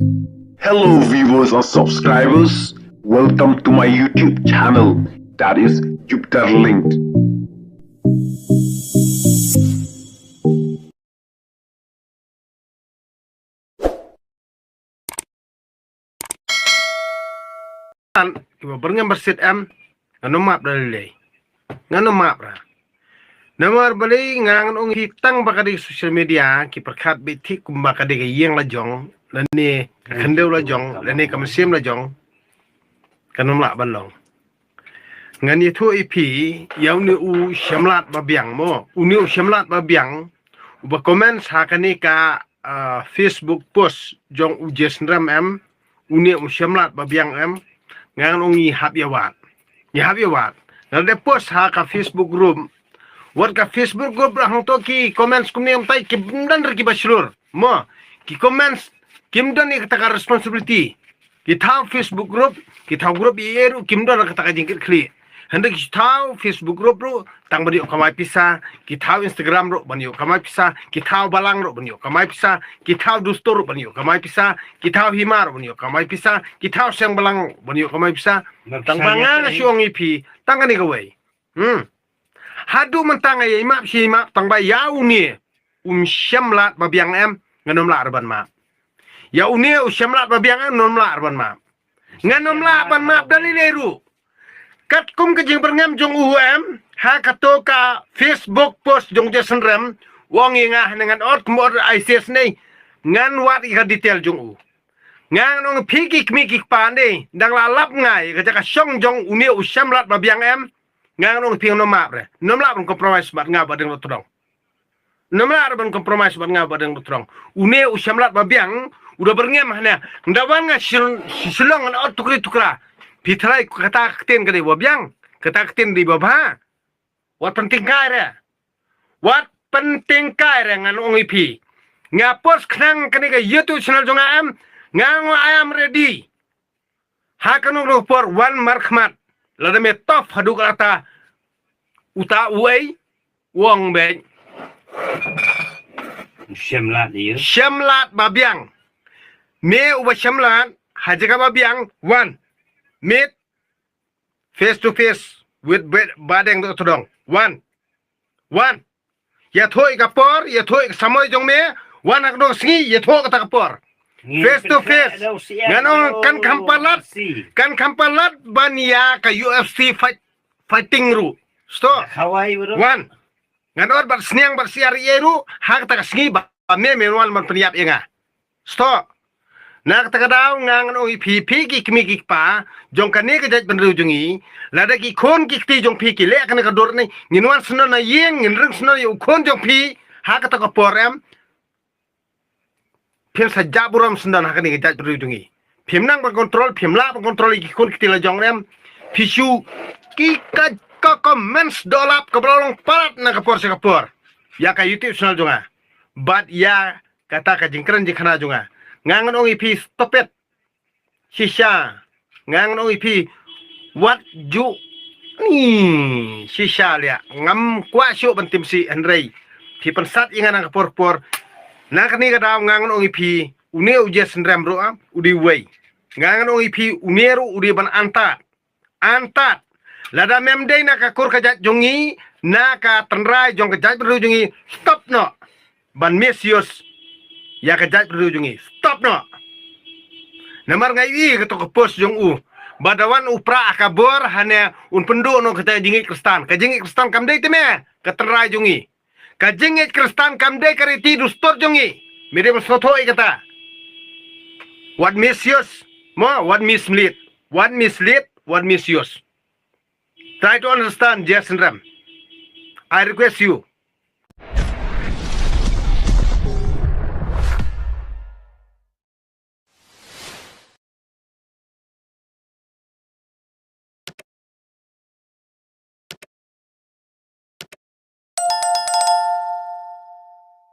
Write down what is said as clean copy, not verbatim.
Hello, viewers and subscribers. Welcome to my YouTube channel, that is Jupiter Linked. Iba berngan bersit ngano map dalilay ngano map ra namar bali ngang ong hitang baka di social media ki perkat biti kum baka di yeng la jong lani khandeu la jong lani kamsim la jong kanom la balong ngan ye thu ipi yaw ni u shamlat babiang mo uni u shamlat babiang uba comment sa kani ka Facebook post jong u jesnram uni u shamlat babiang ngang ongi hab yawat nade post ha ka Facebook group wat ka Facebook group rahang to ki comments kumni amtai ki dan ki baslur mo ki comments kim dan ni kata responsibility ki thau Facebook group ki thau group yeru kim dan kata jingkit kli hendak ki thau Facebook group ru tang bani kamai pisa ki thau Instagram ru bani kamai pisa ki thau balang ru bani kamai pisa ki thau dustur ru bani kamai pisa ki thau himar bani kamai pisa ki thau seng balang bani kamai pisa tang bangan siong ipi tang ni gawai hadu mentang ay imap si imap tang ba yau ni syamlat babiang nganom la arban ma ya uni syamlat babiang nganom la arban ma nganom la arban ma dalileru kat kum kejing berngam jong ha katoka Facebook post jong jason rem wong ingah dengan ot kumor ISIS ni ngan wat ika detail jong ngang nong piki kmiki pande dang lalap ngai kaja ka syong jong uni syamlat babiang ngang nong ping no map re nom la ban compromise bat nga badeng lotrong nom la ban compromise bat nga badeng lotrong uni syamlat babiang udah berngam hanya ndawan nga silong an ot tukra pitrai kata keten kade babiang kata keten di babha wat penting kai re ngan ong ipi ngapos knang kane ka YouTube channel jonga ngang I am ready ha kanu no por one markmat lada me top hadu kata uta uai wong be syamlat babiang me uba syamlat hajaga babiang one meet face to face with badeng do todong one ya thoi kapor ya thoi samoy jong me one ak do singi ya thoi kata kapor face to face ngano kan kampalat ban ya ka UFC fighting ru sto one ngano bat sniang bat siar yeru hak ta singi ba me wal man peniap inga sto nak ta daw ngang no pi ki kmi pa jong kane ka jaj benru jungi lada ki khon ki ti jong pi ki le kan ka dor ni ninwan sno na yeng ngin reng sno yu khon jong pi hak ta ka porem pim sa jaburam sendan hakani ke jaj berujungi pim nang berkontrol pim la berkontrol ki kun kitila jong rem pisu ki ka comments dolap ka brolong parat na kapor sa kapor ya ka YouTube channel jonga but ya kata ka jingkran jikhana jonga ngangan ong ipi stop it shisha ngangan ong ipi what ju ni shisha lia ngam kwa syu bentim si Henry ti pensat ingan ang kapor nak ni kata ngangan ong ipi uni uje sendram ro udi wei ngangan ong ipi uneru udi ban antat lada memdei nak akur kajat jongi naka tenrai jong kajat berujungi stop no ban mesius ya kajat berujungi stop no namar ngai ketok post jong badawan upra akabor hanya un pendu no kata jingi kristan kamdei teme ketenrai jongi kajingit kristan kamde kariti dustor jongi mere soto kata what misuse mo what mislead what misuse try to understand Jason Ram I request you